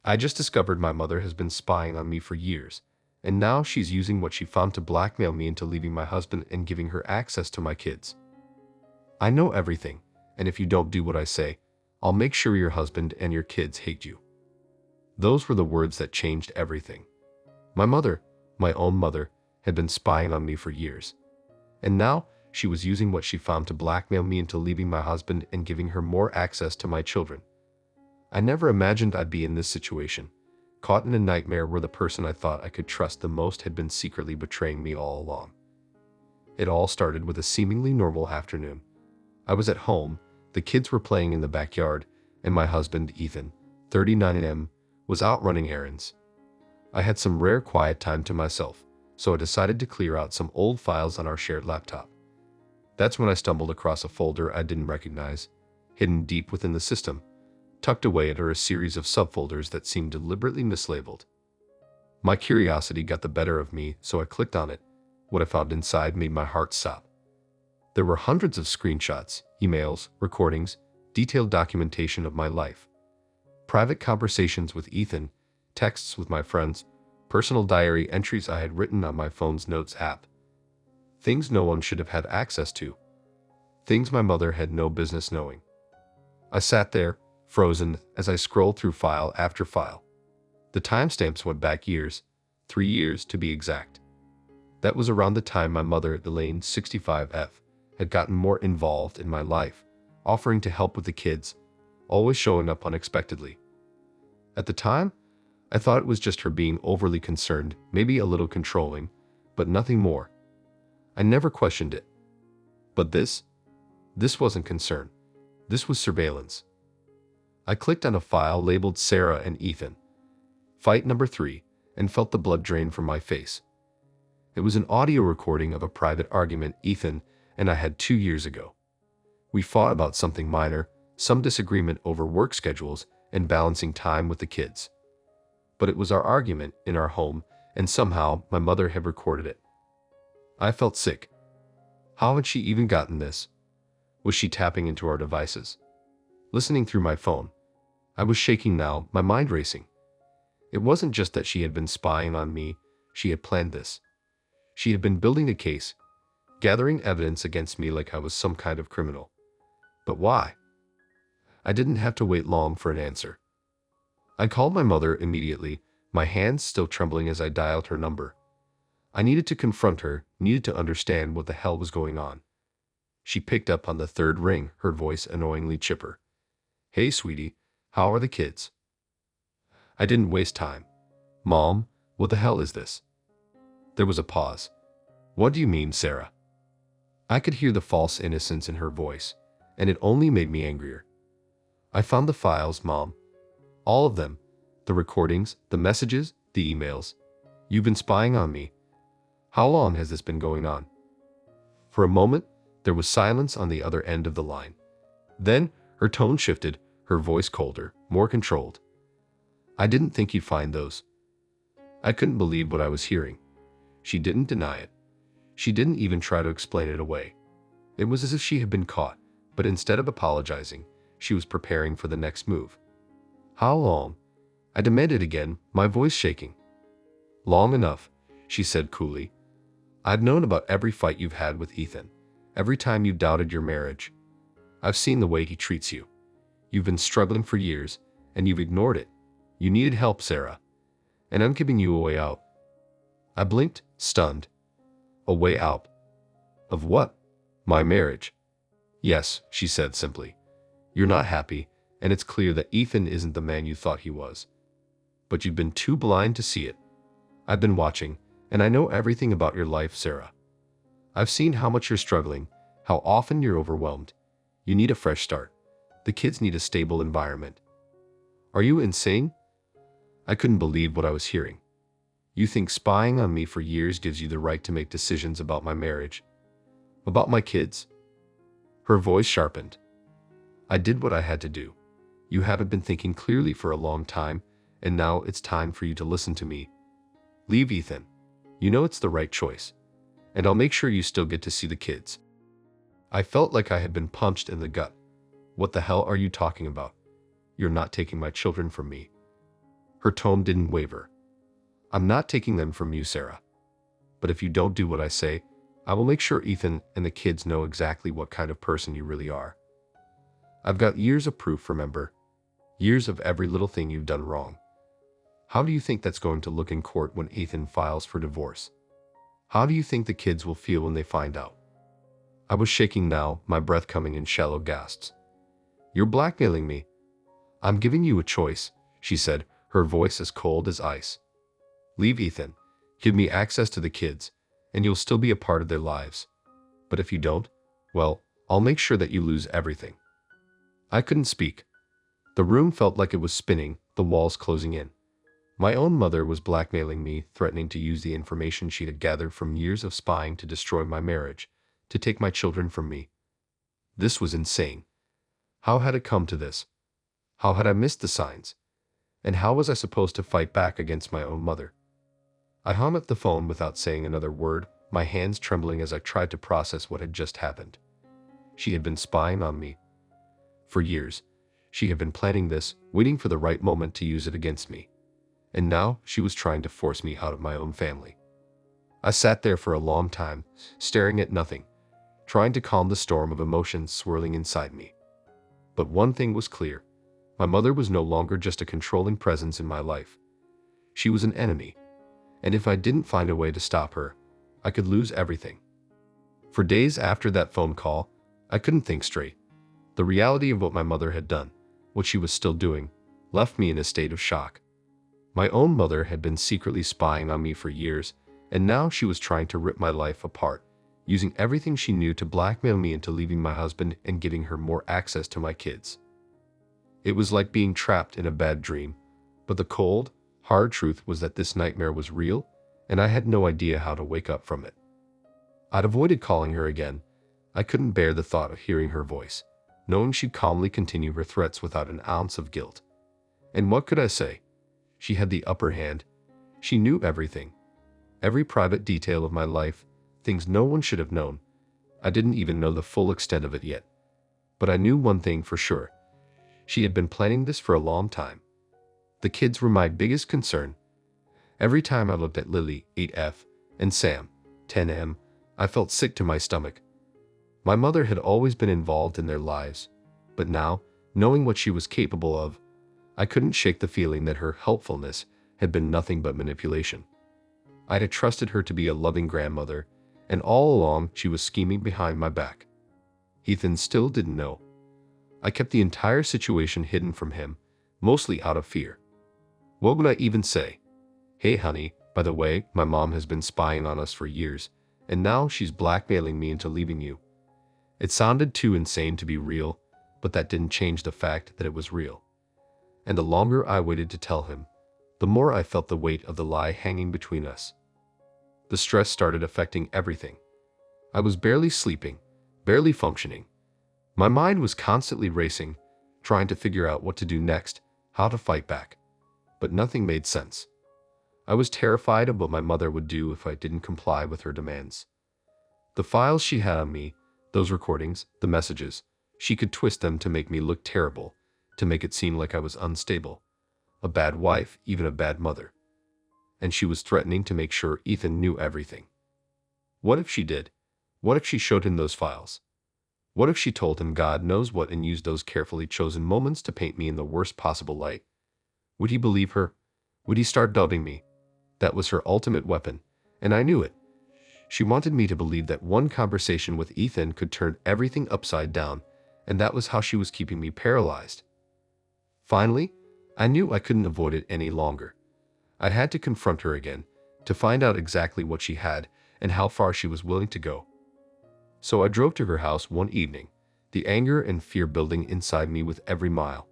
I just discovered my mother has been spying on me for years, and now she's using what she found to blackmail me into leaving my husband and giving her access to my kids. I know everything, and if you don't do what I say, I'll make sure your husband and your kids hate you." Those were the words that changed everything. My mother, my own mother, had been spying on me for years, and now she was using what she found to blackmail me into leaving my husband and giving her more access to my children. I never imagined I'd be in this situation, caught in a nightmare where the person I thought I could trust the most had been secretly betraying me all along. It all started with a seemingly normal afternoon. I was at home, the kids were playing in the backyard, and my husband, Ethan, 39M, was out running errands. I had some rare quiet time to myself, so I decided to clear out some old files on our shared laptop. That's when I stumbled across a folder I didn't recognize, hidden deep within the system. Tucked away under a series of subfolders that seemed deliberately mislabeled. My curiosity got the better of me, so I clicked on it. What I found inside made my heart stop. There were hundreds of screenshots, emails, recordings, detailed documentation of my life. Private conversations with Ethan, texts with my friends, personal diary entries I had written on my phone's notes app. Things no one should have had access to. Things my mother had no business knowing. I sat there, frozen, as I scrolled through file after file. The timestamps went back years, 3 years to be exact. That was around the time my mother, Elaine 65F, had gotten more involved in my life, offering to help with the kids, always showing up unexpectedly. At the time, I thought it was just her being overly concerned, maybe a little controlling, but nothing more. I never questioned it. But this wasn't concern. This was surveillance. I clicked on a file labeled Sarah and Ethan, fight number 3, and felt the blood drain from my face. It was an audio recording of a private argument Ethan and I had 2 years ago. We fought about something minor, some disagreement over work schedules and balancing time with the kids. But it was our argument in our home, and somehow my mother had recorded it. I felt sick. How had she even gotten this? Was she tapping into our devices? Listening through my phone? I was shaking now, my mind racing. It wasn't just that she had been spying on me, she had planned this. She had been building a case, gathering evidence against me like I was some kind of criminal. But why? I didn't have to wait long for an answer. I called my mother immediately, my hands still trembling as I dialed her number. I needed to confront her, needed to understand what the hell was going on. She picked up on the third ring, her voice annoyingly chipper. "Hey, sweetie. How are the kids?" I didn't waste time. "Mom, what the hell is this?" There was a pause. "What do you mean, Sarah?" I could hear the false innocence in her voice, and it only made me angrier. "I found the files, Mom. All of them. The recordings, the messages, the emails. You've been spying on me. How long has this been going on?" For a moment, there was silence on the other end of the line. Then, her tone shifted, her voice colder, more controlled. "I didn't think you'd find those." I couldn't believe what I was hearing. She didn't deny it. She didn't even try to explain it away. It was as if she had been caught, but instead of apologizing, she was preparing for the next move. "How long?" I demanded again, my voice shaking. "Long enough," she said coolly. "I've known about every fight you've had with Ethan, every time you've doubted your marriage. I've seen the way he treats you. You've been struggling for years, and you've ignored it. You needed help, Sarah, and I'm giving you a way out." I blinked, stunned. "A way out? Of what? My marriage?" "Yes," she said simply. "You're not happy, and it's clear that Ethan isn't the man you thought he was. But you've been too blind to see it. I've been watching, and I know everything about your life, Sarah. I've seen how much you're struggling, how often you're overwhelmed. You need a fresh start. The kids need a stable environment." "Are you insane?" I couldn't believe what I was hearing. "You think spying on me for years gives you the right to make decisions about my marriage? About my kids?" Her voice sharpened. "I did what I had to do. You haven't been thinking clearly for a long time, and now it's time for you to listen to me. Leave Ethan. You know it's the right choice. And I'll make sure you still get to see the kids." I felt like I had been punched in the gut. "What the hell are you talking about? You're not taking my children from me." Her tone didn't waver. "I'm not taking them from you, Sarah. But if you don't do what I say, I will make sure Ethan and the kids know exactly what kind of person you really are. I've got years of proof, remember? Years of every little thing you've done wrong. How do you think that's going to look in court when Ethan files for divorce? How do you think the kids will feel when they find out?" I was shaking now, my breath coming in shallow gasps. "You're blackmailing me." "I'm giving you a choice," she said, her voice as cold as ice. "Leave Ethan, give me access to the kids, and you'll still be a part of their lives. But if you don't, well, I'll make sure that you lose everything." I couldn't speak. The room felt like it was spinning, the walls closing in. My own mother was blackmailing me, threatening to use the information she had gathered from years of spying to destroy my marriage, to take my children from me. This was insane. How had it come to this? How had I missed the signs? And how was I supposed to fight back against my own mother? I hung up the phone without saying another word, my hands trembling as I tried to process what had just happened. She had been spying on me. For years, she had been planning this, waiting for the right moment to use it against me. And now she was trying to force me out of my own family. I sat there for a long time, staring at nothing, trying to calm the storm of emotions swirling inside me. But one thing was clear. My mother was no longer just a controlling presence in my life. She was an enemy. And if I didn't find a way to stop her, I could lose everything. For days after that phone call, I couldn't think straight. The reality of what my mother had done, what she was still doing, left me in a state of shock. My own mother had been secretly spying on me for years, and now she was trying to rip my life apart, using everything she knew to blackmail me into leaving my husband and giving her more access to my kids. It was like being trapped in a bad dream, but the cold, hard truth was that this nightmare was real, and I had no idea how to wake up from it. I'd avoided calling her again. I couldn't bear the thought of hearing her voice, knowing she'd calmly continue her threats without an ounce of guilt. And what could I say? She had the upper hand. She knew everything. Every private detail of my life, things no one should have known. I didn't even know the full extent of it yet. But I knew one thing for sure. She had been planning this for a long time. The kids were my biggest concern. Every time I looked at Lily, 8F, and Sam, 10M, I felt sick to my stomach. My mother had always been involved in their lives, but now, knowing what she was capable of, I couldn't shake the feeling that her helpfulness had been nothing but manipulation. I had trusted her to be a loving grandmother, and all along she was scheming behind my back. Ethan still didn't know. I kept the entire situation hidden from him, mostly out of fear. What would I even say? "Hey honey, by the way, my mom has been spying on us for years, and now she's blackmailing me into leaving you." It sounded too insane to be real, but that didn't change the fact that it was real. And the longer I waited to tell him, the more I felt the weight of the lie hanging between us. The stress started affecting everything. I was barely sleeping, barely functioning. My mind was constantly racing, trying to figure out what to do next, how to fight back. But nothing made sense. I was terrified of what my mother would do if I didn't comply with her demands. The files she had on me, those recordings, the messages, she could twist them to make me look terrible, to make it seem like I was unstable, a bad wife, even a bad mother. And she was threatening to make sure Ethan knew everything. What if she did? What if she showed him those files? What if she told him God knows what and used those carefully chosen moments to paint me in the worst possible light? Would he believe her? Would he start doubting me? That was her ultimate weapon, and I knew it. She wanted me to believe that one conversation with Ethan could turn everything upside down, and that was how she was keeping me paralyzed. Finally, I knew I couldn't avoid it any longer. I had to confront her again, to find out exactly what she had and how far she was willing to go. So I drove to her house one evening, the anger and fear building inside me with every mile.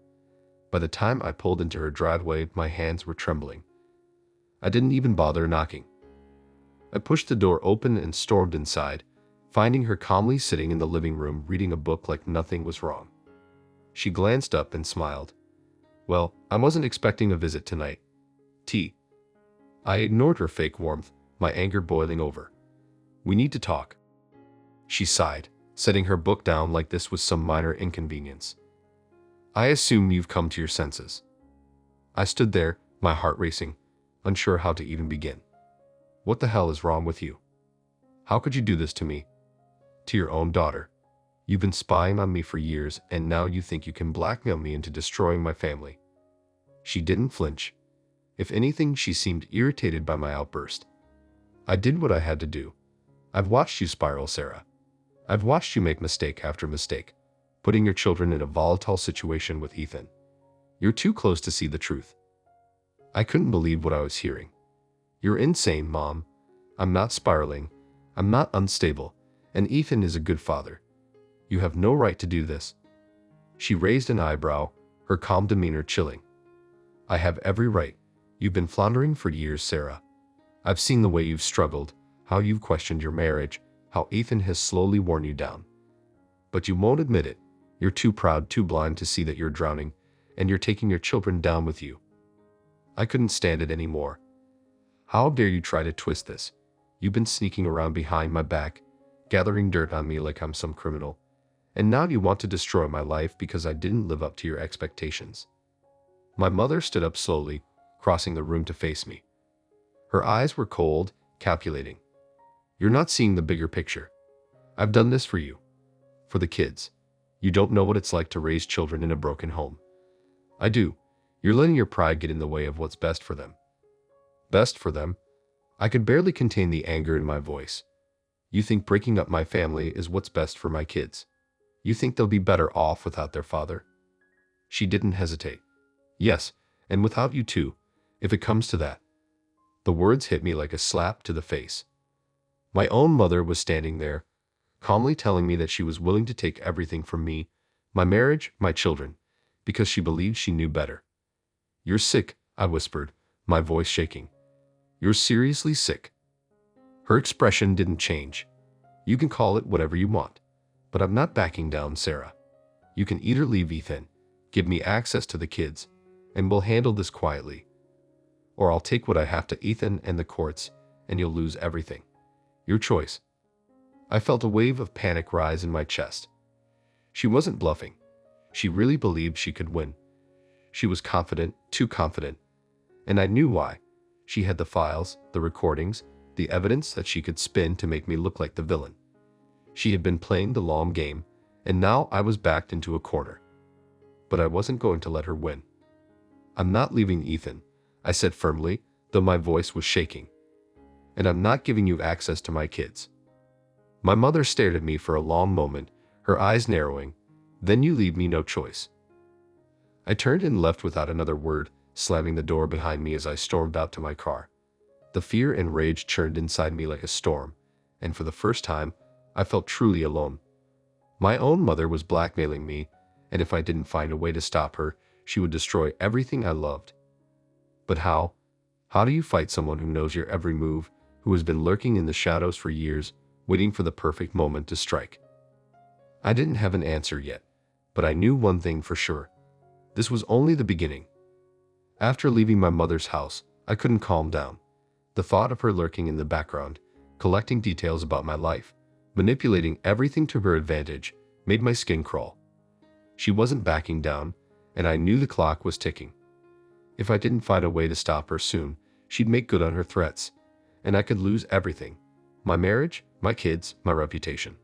By the time I pulled into her driveway, my hands were trembling. I didn't even bother knocking. I pushed the door open and stormed inside, finding her calmly sitting in the living room reading a book like nothing was wrong. She glanced up and smiled. "Well, I wasn't expecting a visit tonight. Tea." I ignored her fake warmth, my anger boiling over. "We need to talk." She sighed, setting her book down like this was some minor inconvenience. "I assume you've come to your senses." I stood there, my heart racing, unsure how to even begin. What the hell is wrong with you? How could you do this to me? To your own daughter. You've been spying on me for years, and now you think you can blackmail me into destroying my family. She didn't flinch. If anything, she seemed irritated by my outburst. I did what I had to do. I've watched you spiral, Sarah. I've watched you make mistake after mistake, putting your children in a volatile situation with Ethan. You're too close to see the truth. I couldn't believe what I was hearing. You're insane, Mom. I'm not spiraling. I'm not unstable. And Ethan is a good father. You have no right to do this. She raised an eyebrow, her calm demeanor chilling. I have every right. You've been floundering for years, Sarah. I've seen the way you've struggled, how you've questioned your marriage, how Ethan has slowly worn you down. But you won't admit it. You're too proud, too blind to see that you're drowning, and you're taking your children down with you. I couldn't stand it anymore. How dare you try to twist this? You've been sneaking around behind my back, gathering dirt on me like I'm some criminal. And now you want to destroy my life because I didn't live up to your expectations. My mother stood up slowly, crossing the room to face me. Her eyes were cold, calculating. You're not seeing the bigger picture. I've done this for you. For the kids. You don't know what it's like to raise children in a broken home. I do. You're letting your pride get in the way of what's best for them. Best for them? I could barely contain the anger in my voice. You think breaking up my family is what's best for my kids? You think they'll be better off without their father? She didn't hesitate. Yes, and without you too, if it comes to that. The words hit me like a slap to the face. My own mother was standing there, calmly telling me that she was willing to take everything from me, my marriage, my children, because she believed she knew better. You're sick, I whispered, my voice shaking. You're seriously sick. Her expression didn't change. You can call it whatever you want. But I'm not backing down, Sarah. You can either leave Ethan, give me access to the kids, and we'll handle this quietly. Or I'll take what I have to Ethan and the courts, and you'll lose everything. Your choice. I felt a wave of panic rise in my chest. She wasn't bluffing. She really believed she could win. She was confident, too confident. And I knew why. She had the files, the recordings, the evidence that she could spin to make me look like the villain. She had been playing the long game, and now I was backed into a corner. But I wasn't going to let her win. I'm not leaving Ethan, I said firmly, though my voice was shaking. And I'm not giving you access to my kids. My mother stared at me for a long moment, her eyes narrowing. Then you leave me no choice. I turned and left without another word, slamming the door behind me as I stormed out to my car. The fear and rage churned inside me like a storm, and for the first time, I felt truly alone. My own mother was blackmailing me, and if I didn't find a way to stop her, she would destroy everything I loved. But how? How do you fight someone who knows your every move, who has been lurking in the shadows for years, waiting for the perfect moment to strike? I didn't have an answer yet, but I knew one thing for sure. This was only the beginning. After leaving my mother's house, I couldn't calm down. The thought of her lurking in the background, collecting details about my life, manipulating everything to her advantage, made my skin crawl. She wasn't backing down, and I knew the clock was ticking. If I didn't find a way to stop her soon, she'd make good on her threats, and I could lose everything. My marriage, my kids, my reputation.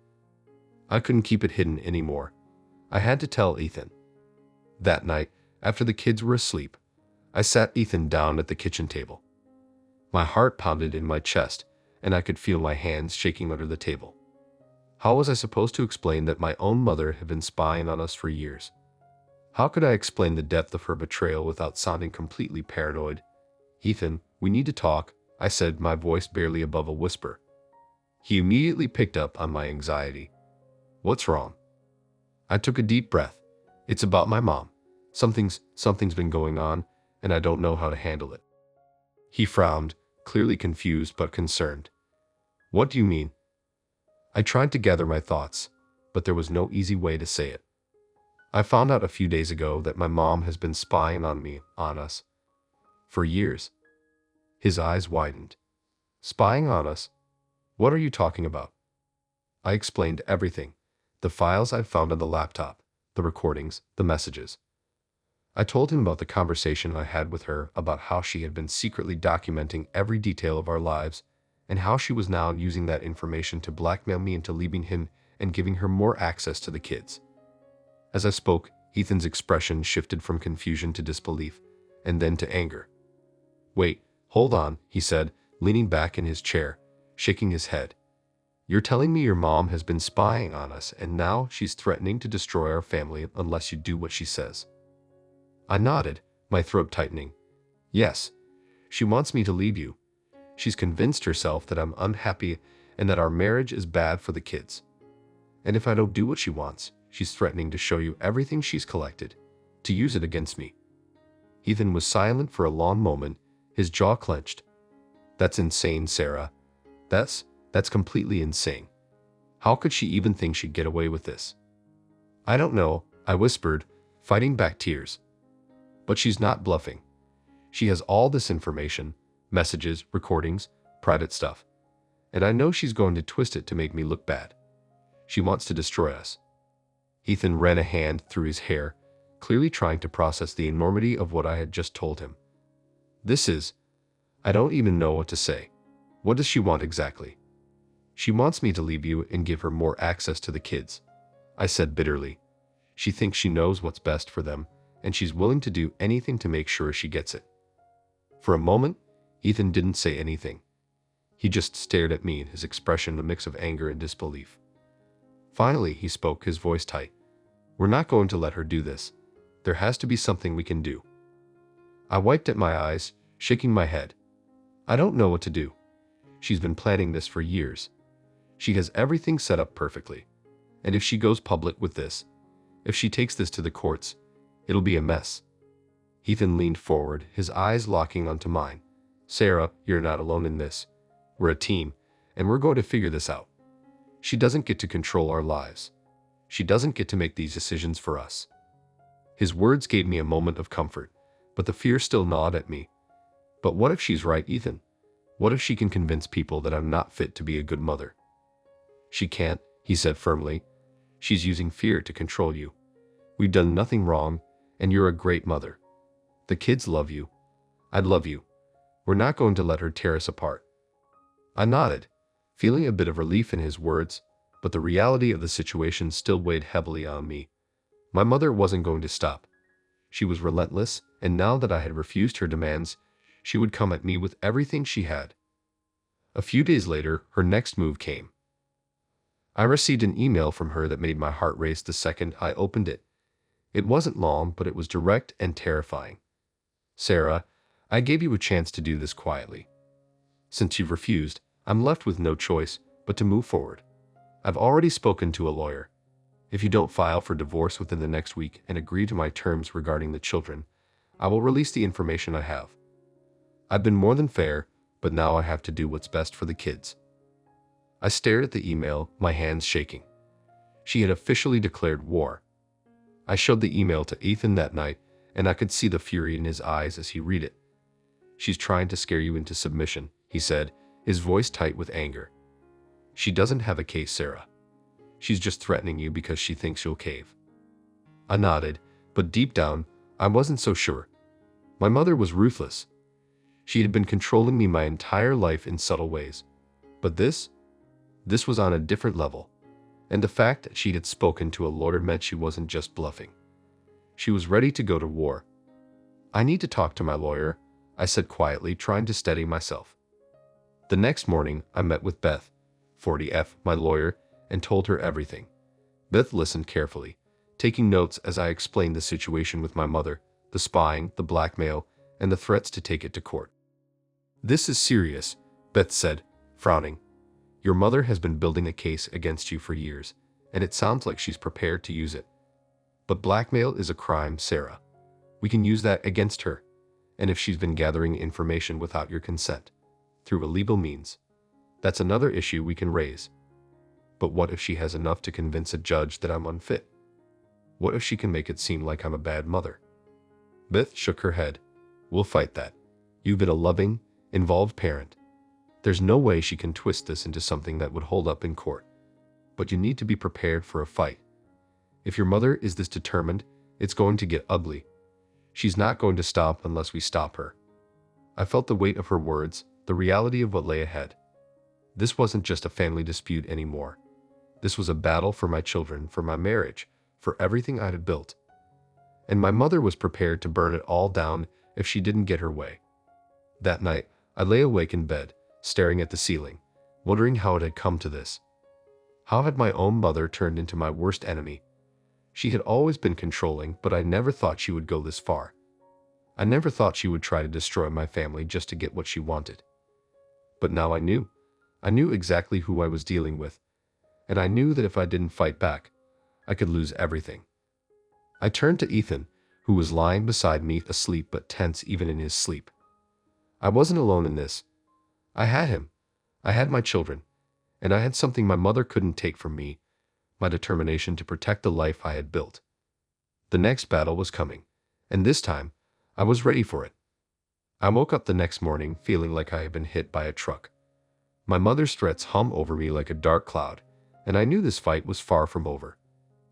I couldn't keep it hidden anymore. I had to tell Ethan. That night, after the kids were asleep, I sat Ethan down at the kitchen table. My heart pounded in my chest, and I could feel my hands shaking under the table. How was I supposed to explain that my own mother had been spying on us for years? How could I explain the depth of her betrayal without sounding completely paranoid? Ethan, we need to talk, I said, my voice barely above a whisper. He immediately picked up on my anxiety. What's wrong? I took a deep breath. It's about my mom. Something's been going on, and I don't know how to handle it. He frowned, clearly confused but concerned. What do you mean? I tried to gather my thoughts, but there was no easy way to say it. I found out a few days ago that my mom has been spying on me, on us. For years. His eyes widened. Spying on us? What are you talking about? I explained everything. The files I'd found on the laptop, the recordings, the messages. I told him about the conversation I had with her about how she had been secretly documenting every detail of our lives and how she was now using that information to blackmail me into leaving him and giving her more access to the kids. As I spoke, Ethan's expression shifted from confusion to disbelief and then to anger. "Wait, hold on," he said, leaning back in his chair, shaking his head. "You're telling me your mom has been spying on us and now she's threatening to destroy our family unless you do what she says?" I nodded, my throat tightening. "Yes, she wants me to leave you. She's convinced herself that I'm unhappy and that our marriage is bad for the kids. And if I don't do what she wants, she's threatening to show you everything she's collected, to use it against me." Ethan was silent for a long moment, his jaw clenched. "That's insane, Sarah. That's completely insane. How could she even think she'd get away with this?" "I don't know," I whispered, fighting back tears. "But she's not bluffing. She has all this information, messages, recordings, private stuff. And I know she's going to twist it to make me look bad. She wants to destroy us." Ethan ran a hand through his hair, clearly trying to process the enormity of what I had just told him. I don't even know what to say. What does she want exactly?" "She wants me to leave you and give her more access to the kids," I said bitterly. "She thinks she knows what's best for them, and she's willing to do anything to make sure she gets it." For a moment, Ethan didn't say anything. He just stared at me, his expression a mix of anger and disbelief. Finally, he spoke, his voice tight. "We're not going to let her do this. There has to be something we can do." I wiped at my eyes, shaking my head. "I don't know what to do. She's been planning this for years. She has everything set up perfectly. And if she goes public with this, if she takes this to the courts, it'll be a mess." Ethan leaned forward, his eyes locking onto mine. "Sarah, you're not alone in this. We're a team, and we're going to figure this out. She doesn't get to control our lives. She doesn't get to make these decisions for us." His words gave me a moment of comfort, but the fear still gnawed at me. "But what if she's right, Ethan? What if she can convince people that I'm not fit to be a good mother?" "She can't," he said firmly. "She's using fear to control you. We've done nothing wrong, and you're a great mother. The kids love you. I'd love you. We're not going to let her tear us apart." I nodded, feeling a bit of relief in his words, but the reality of the situation still weighed heavily on me. My mother wasn't going to stop. She was relentless, and now that I had refused her demands, she would come at me with everything she had. A few days later, her next move came. I received an email from her that made my heart race the second I opened it. It wasn't long, but it was direct and terrifying. "Sarah, I gave you a chance to do this quietly. Since you've refused, I'm left with no choice but to move forward. I've already spoken to a lawyer. If you don't file for divorce within the next week and agree to my terms regarding the children, I will release the information I have. I've been more than fair, but now I have to do what's best for the kids." I stared at the email, my hands shaking. She had officially declared war. I showed the email to Ethan that night, and I could see the fury in his eyes as he read it. "She's trying to scare you into submission," he said, his voice tight with anger. "She doesn't have a case, Sarah. She's just threatening you because she thinks you'll cave." I nodded, but deep down, I wasn't so sure. My mother was ruthless. She had been controlling me my entire life in subtle ways. But this was on a different level. And the fact that she had spoken to a lawyer meant she wasn't just bluffing. She was ready to go to war. "I need to talk to my lawyer," I said quietly, trying to steady myself. The next morning, I met with Beth, 40F, my lawyer, and told her everything. Beth listened carefully, taking notes as I explained the situation with my mother, the spying, the blackmail, and the threats to take it to court. "This is serious," Beth said, frowning. "Your mother has been building a case against you for years, and it sounds like she's prepared to use it. But blackmail is a crime, Sarah. We can use that against her. And if she's been gathering information without your consent, through illegal means, that's another issue we can raise. But what if she has enough to convince a judge that I'm unfit? What if she can make it seem like I'm a bad mother?" Beth shook her head. "We'll fight that. You've been a loving, involved parent. There's no way she can twist this into something that would hold up in court. But you need to be prepared for a fight. If your mother is this determined, it's going to get ugly. She's not going to stop unless we stop her. I felt the weight of her words, the reality of what lay ahead. This wasn't just a family dispute anymore. This was a battle for my children, for my marriage, for everything I had built. And my mother was prepared to burn it all down if she didn't get her way. That night, I lay awake in bed, staring at the ceiling, wondering how it had come to this. How had my own mother turned into my worst enemy? She had always been controlling, but I never thought she would go this far. I never thought she would try to destroy my family just to get what she wanted. But now I knew. I knew exactly who I was dealing with, and I knew that if I didn't fight back, I could lose everything. I turned to Ethan, who was lying beside me, asleep but tense even in his sleep. I wasn't alone in this. I had him. I had my children, and I had something my mother couldn't take from me, my determination to protect the life I had built. The next battle was coming, and this time, I was ready for it. I woke up the next morning feeling like I had been hit by a truck. My mother's threats hung over me like a dark cloud, and I knew this fight was far from over.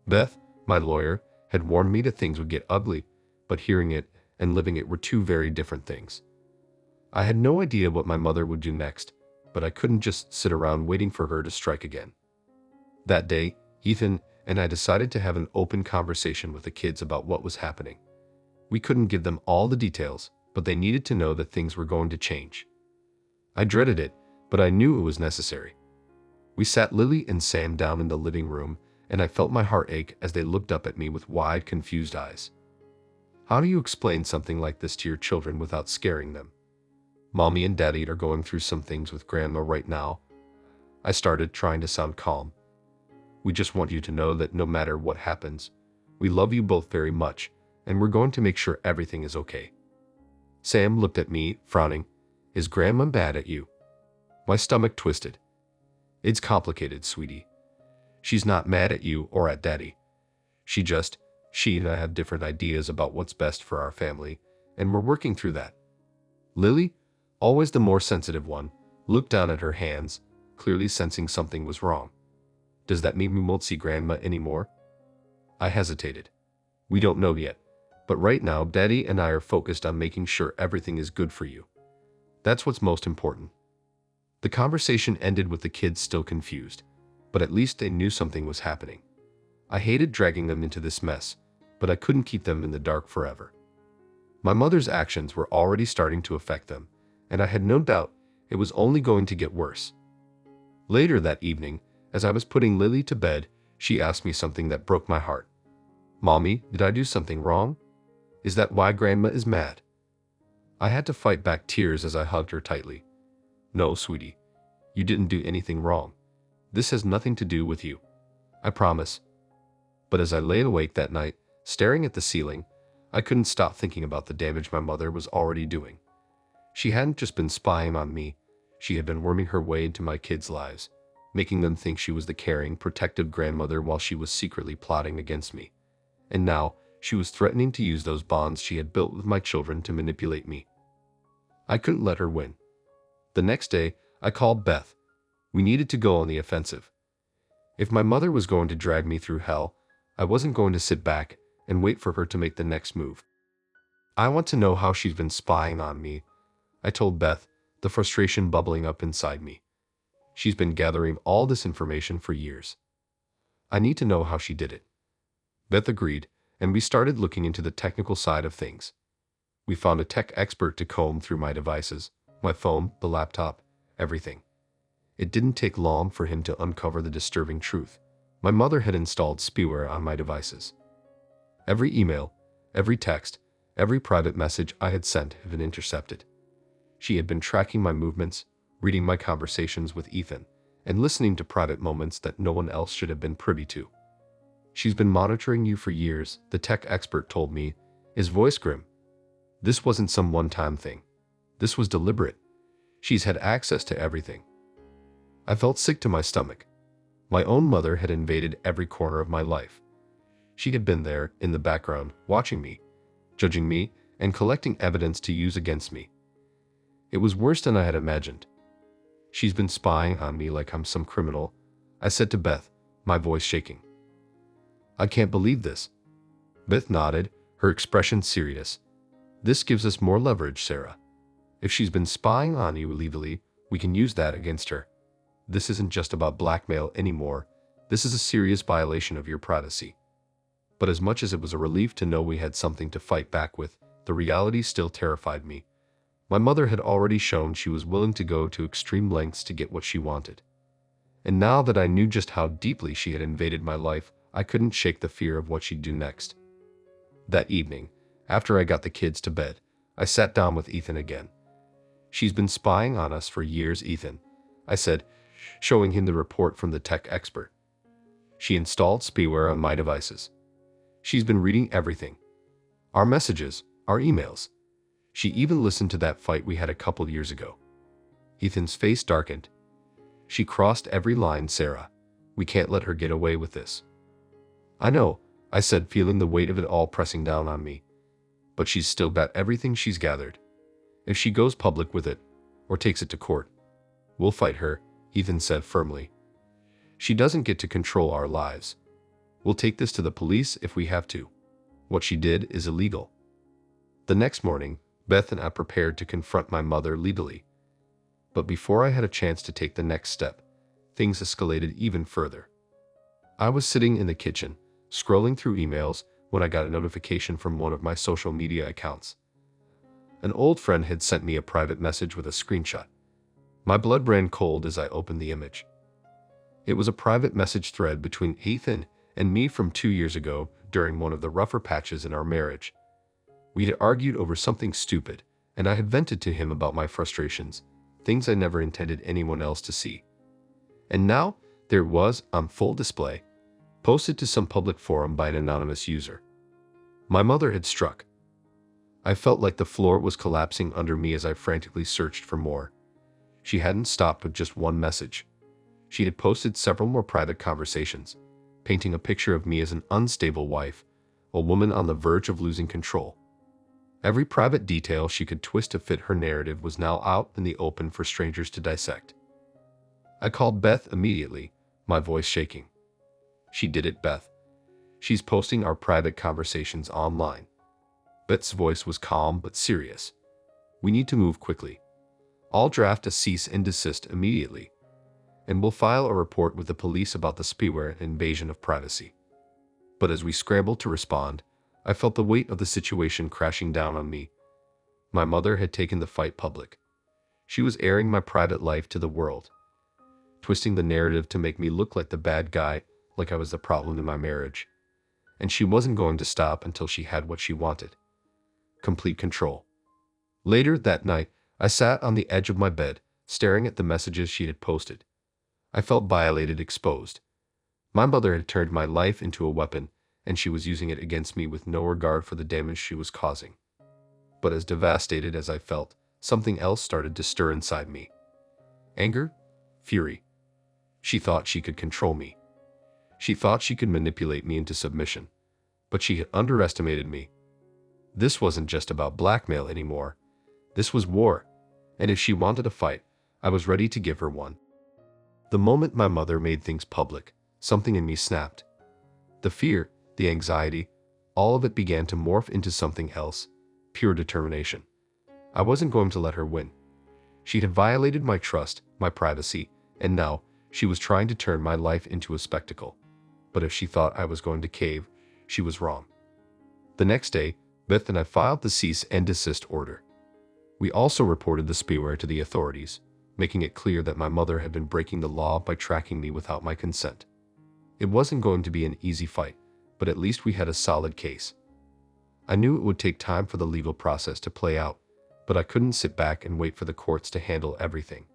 Beth, my lawyer, had warned me that things would get ugly, but hearing it and living it were two very different things. I had no idea what my mother would do next, but I couldn't just sit around waiting for her to strike again. That day, Ethan and I decided to have an open conversation with the kids about what was happening. We couldn't give them all the details, but they needed to know that things were going to change. I dreaded it, but I knew it was necessary. We sat Lily and Sam down in the living room, and I felt my heart ache as they looked up at me with wide, confused eyes. How do you explain something like this to your children without scaring them? Mommy and Daddy are going through some things with Grandma right now. I started, trying to sound calm. We just want you to know that no matter what happens, we love you both very much, and we're going to make sure everything is okay. Sam looked at me, frowning. Is Grandma mad at you? My stomach twisted. It's complicated, sweetie. She's not mad at you or at Daddy. She and I have different ideas about what's best for our family, and we're working through that. Lily, always the more sensitive one, looked down at her hands, clearly sensing something was wrong. Does that mean we won't see Grandma anymore? I hesitated. We don't know yet, but right now Daddy and I are focused on making sure everything is good for you. That's what's most important. The conversation ended with the kids still confused, but at least they knew something was happening. I hated dragging them into this mess, but I couldn't keep them in the dark forever. My mother's actions were already starting to affect them, and I had no doubt it was only going to get worse. Later that evening, as I was putting Lily to bed, she asked me something that broke my heart. Mommy, did I do something wrong? Is that why Grandma is mad? I had to fight back tears as I hugged her tightly. No, sweetie, you didn't do anything wrong. This has nothing to do with you. I promise. But as I lay awake that night, staring at the ceiling, I couldn't stop thinking about the damage my mother was already doing. She hadn't just been spying on me, she had been worming her way into my kids' lives, making them think she was the caring, protective grandmother while she was secretly plotting against me. And now, she was threatening to use those bonds she had built with my children to manipulate me. I couldn't let her win. The next day, I called Beth. We needed to go on the offensive. If my mother was going to drag me through hell, I wasn't going to sit back and wait for her to make the next move. I want to know how she's been spying on me, I told Beth, the frustration bubbling up inside me. She's been gathering all this information for years. I need to know how she did it. Beth agreed, and we started looking into the technical side of things. We found a tech expert to comb through my devices, my phone, the laptop, everything. It didn't take long for him to uncover the disturbing truth. My mother had installed spyware on my devices. Every email, every text, every private message I had sent had been intercepted. She had been tracking my movements, reading my conversations with Ethan, and listening to private moments that no one else should have been privy to. She's been monitoring you for years, the tech expert told me, his voice grim. This wasn't some one-time thing. This was deliberate. She's had access to everything. I felt sick to my stomach. My own mother had invaded every corner of my life. She had been there, in the background, watching me, judging me, and collecting evidence to use against me. It was worse than I had imagined. She's been spying on me like I'm some criminal, I said to Beth, my voice shaking. I can't believe this. Beth nodded, her expression serious. This gives us more leverage, Sarah. If she's been spying on you illegally, we can use that against her. This isn't just about blackmail anymore. This is a serious violation of your privacy. But as much as it was a relief to know we had something to fight back with, the reality still terrified me. My mother had already shown she was willing to go to extreme lengths to get what she wanted. And now that I knew just how deeply she had invaded my life, I couldn't shake the fear of what she'd do next. That evening, after I got the kids to bed, I sat down with Ethan again. "She's been spying on us for years, Ethan," I said, showing him the report from the tech expert. "She installed spyware on my devices. She's been reading everything. Our messages, our emails. She even listened to that fight we had a couple years ago." Ethan's face darkened. "She crossed every line, Sarah. We can't let her get away with this." "I know," I said, feeling the weight of it all pressing down on me. "But she's still got everything she's gathered. If she goes public with it, or takes it to court, we'll fight her," Ethan said firmly. "She doesn't get to control our lives. We'll take this to the police if we have to. What she did is illegal." The next morning, Beth and I prepared to confront my mother legally. But before I had a chance to take the next step, things escalated even further. I was sitting in the kitchen, scrolling through emails, when I got a notification from one of my social media accounts. An old friend had sent me a private message with a screenshot. My blood ran cold as I opened the image. It was a private message thread between Ethan and me from 2 years ago during one of the rougher patches in our marriage. We had argued over something stupid, and I had vented to him about my frustrations, things I never intended anyone else to see. And now, there it was, on full display, posted to some public forum by an anonymous user. My mother had struck. I felt like the floor was collapsing under me as I frantically searched for more. She hadn't stopped with just one message. She had posted several more private conversations, painting a picture of me as an unstable wife, a woman on the verge of losing control. Every private detail she could twist to fit her narrative was now out in the open for strangers to dissect. I called Beth immediately, my voice shaking. "She did it, Beth. She's posting our private conversations online." Beth's voice was calm but serious. "We need to move quickly. I'll draft a cease and desist immediately, and we'll file a report with the police about the spyware and invasion of privacy." But as we scrambled to respond, I felt the weight of the situation crashing down on me. My mother had taken the fight public. She was airing my private life to the world, twisting the narrative to make me look like the bad guy, like I was the problem in my marriage. And she wasn't going to stop until she had what she wanted. Complete control. Later that night, I sat on the edge of my bed, staring at the messages she had posted. I felt violated, exposed. My mother had turned my life into a weapon, and she was using it against me with no regard for the damage she was causing. But as devastated as I felt, something else started to stir inside me. Anger? Fury. She thought she could control me. She thought she could manipulate me into submission. But she had underestimated me. This wasn't just about blackmail anymore. This was war. And if she wanted a fight, I was ready to give her one. The moment my mother made things public, something in me snapped. The fear, the anxiety, all of it began to morph into something else, pure determination. I wasn't going to let her win. She had violated my trust, my privacy, and now she was trying to turn my life into a spectacle. But if she thought I was going to cave, she was wrong. The next day, Beth and I filed the cease and desist order. We also reported the spyware to the authorities, making it clear that my mother had been breaking the law by tracking me without my consent. It wasn't going to be an easy fight, but at least we had a solid case. I knew it would take time for the legal process to play out, but I couldn't sit back and wait for the courts to handle everything.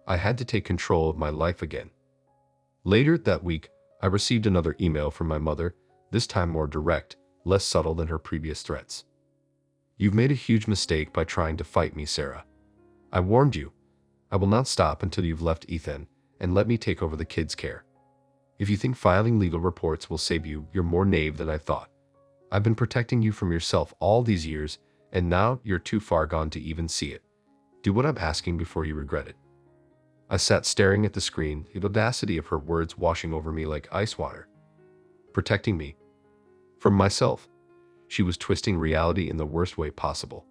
I had to take control of my life again. Later that week, I received another email from my mother, this time more direct, less subtle than her previous threats. "You've made a huge mistake by trying to fight me, Sarah. I warned you. I will not stop until you've left Ethan and let me take over the kids' care. If you think filing legal reports will save you, you're more naive than I thought. I've been protecting you from yourself all these years, and now you're too far gone to even see it. Do what I'm asking before you regret it." I sat staring at the screen, the audacity of her words washing over me like ice water. Protecting me? From myself? She was twisting reality in the worst way possible.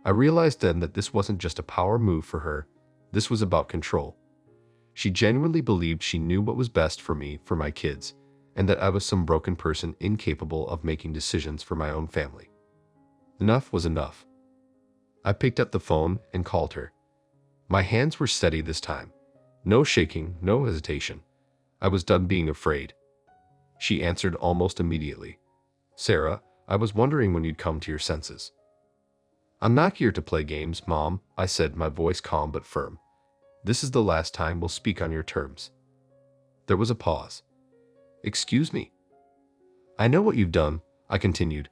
I realized then that this wasn't just a power move for her, this was about control. She genuinely believed she knew what was best for me, for my kids, and that I was some broken person incapable of making decisions for my own family. Enough was enough. I picked up the phone and called her. My hands were steady this time. No shaking, no hesitation. I was done being afraid. She answered almost immediately. "Sarah, I was wondering when you'd come to your senses." "I'm not here to play games, Mom," I said, my voice calm but firm. "This is the last time we'll speak on your terms." There was a pause. "Excuse me." "I know what you've done," I continued.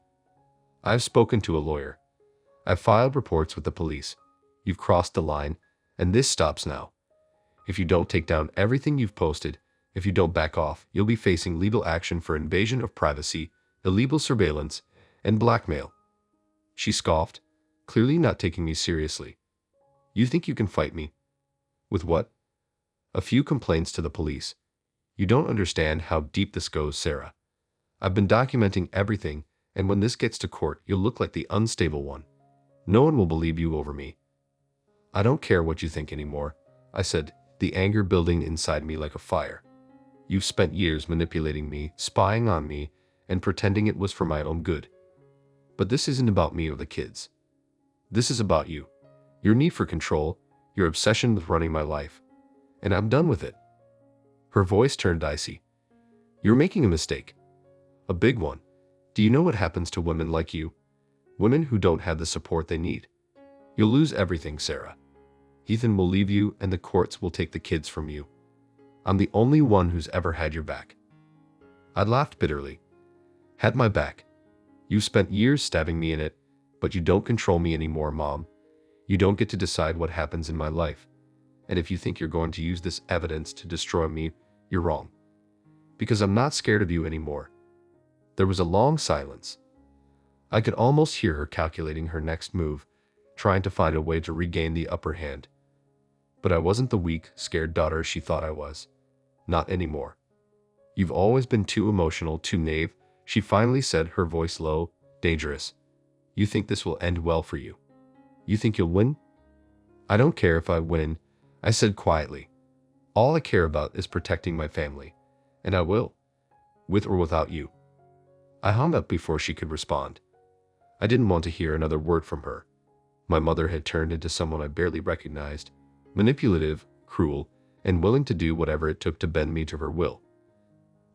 "I've spoken to a lawyer. I've filed reports with the police. You've crossed the line, and this stops now. If you don't take down everything you've posted, if you don't back off, you'll be facing legal action for invasion of privacy, illegal surveillance, and blackmail." She scoffed, clearly not taking me seriously. "You think you can fight me? With what? A few complaints to the police. You don't understand how deep this goes, Sarah. I've been documenting everything, and when this gets to court, you'll look like the unstable one. No one will believe you over me." "I don't care what you think anymore," I said, the anger building inside me like a fire. "You've spent years manipulating me, spying on me, and pretending it was for my own good. But this isn't about me or the kids. This is about you. Your need for control, your obsession with running my life. And I'm done with it." Her voice turned icy. "You're making a mistake. A big one. Do you know what happens to women like you? Women who don't have the support they need. You'll lose everything, Sarah. Ethan will leave you and the courts will take the kids from you. I'm the only one who's ever had your back." I laughed bitterly. "Had my back? You spent years stabbing me in it, but you don't control me anymore, Mom. You don't get to decide what happens in my life. And if you think you're going to use this evidence to destroy me, you're wrong. Because I'm not scared of you anymore." There was a long silence. I could almost hear her calculating her next move, trying to find a way to regain the upper hand. But I wasn't the weak, scared daughter she thought I was. Not anymore. "You've always been too emotional, too naive," she finally said, her voice low, "dangerous. You think this will end well for you? You think you'll win?" "I don't care if I win," I said quietly. "All I care about is protecting my family. And I will. With or without you." I hung up before she could respond. I didn't want to hear another word from her. My mother had turned into someone I barely recognized, manipulative, cruel, and willing to do whatever it took to bend me to her will.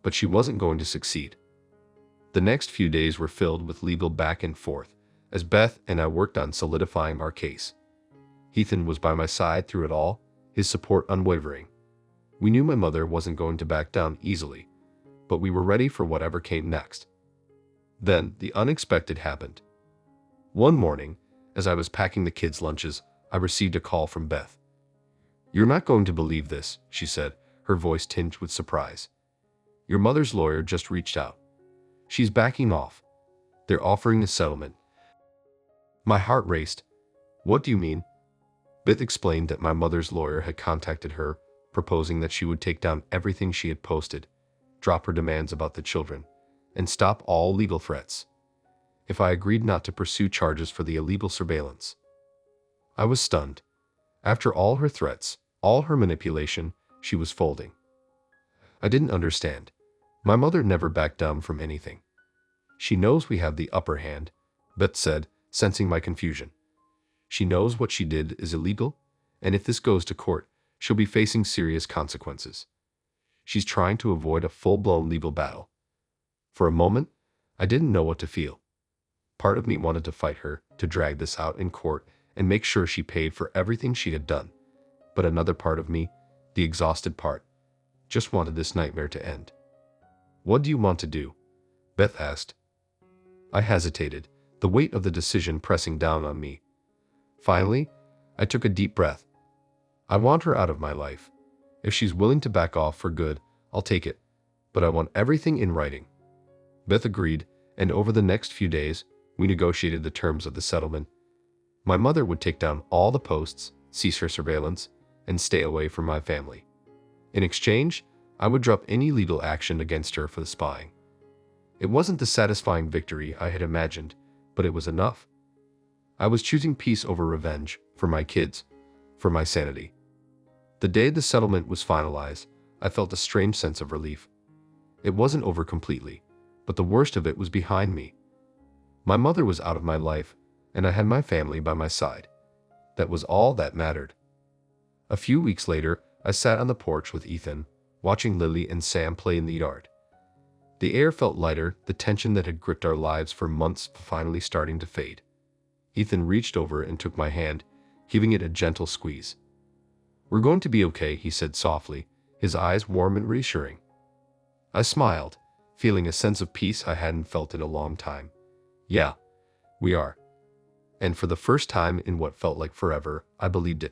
But she wasn't going to succeed. The next few days were filled with legal back and forth, as Beth and I worked on solidifying our case. Ethan was by my side through it all, his support unwavering. We knew my mother wasn't going to back down easily, but we were ready for whatever came next. Then, the unexpected happened. One morning, as I was packing the kids' lunches, I received a call from Beth. "You're not going to believe this," she said, her voice tinged with surprise. "Your mother's lawyer just reached out. She's backing off. They're offering a settlement." My heart raced. "What do you mean?" Beth explained that my mother's lawyer had contacted her, proposing that she would take down everything she had posted, drop her demands about the children, and stop all legal threats if I agreed not to pursue charges for the illegal surveillance. I was stunned. After all her threats, all her manipulation, she was folding. I didn't understand. My mother never backed down from anything. "She knows we have the upper hand," Beth said, sensing my confusion. "She knows what she did is illegal, and if this goes to court, she'll be facing serious consequences. She's trying to avoid a full-blown legal battle." For a moment, I didn't know what to feel. Part of me wanted to fight her, to drag this out in court and make sure she paid for everything she had done. But another part of me, the exhausted part, just wanted this nightmare to end. "What do you want to do?" Beth asked. I hesitated, the weight of the decision pressing down on me. Finally, I took a deep breath. "I want her out of my life. If she's willing to back off for good, I'll take it. But I want everything in writing." Beth agreed, and over the next few days, we negotiated the terms of the settlement. My mother would take down all the posts, cease her surveillance, and stay away from my family. In exchange, I would drop any legal action against her for the spying. It wasn't the satisfying victory I had imagined, but it was enough. I was choosing peace over revenge, for my kids, for my sanity. The day the settlement was finalized, I felt a strange sense of relief. It wasn't over completely, but the worst of it was behind me. My mother was out of my life, and I had my family by my side. That was all that mattered. A few weeks later, I sat on the porch with Ethan, watching Lily and Sam play in the yard. The air felt lighter, the tension that had gripped our lives for months finally starting to fade. Ethan reached over and took my hand, giving it a gentle squeeze. "We're going to be okay," he said softly, his eyes warm and reassuring. I smiled, feeling a sense of peace I hadn't felt in a long time. "Yeah, we are." And for the first time in what felt like forever, I believed it.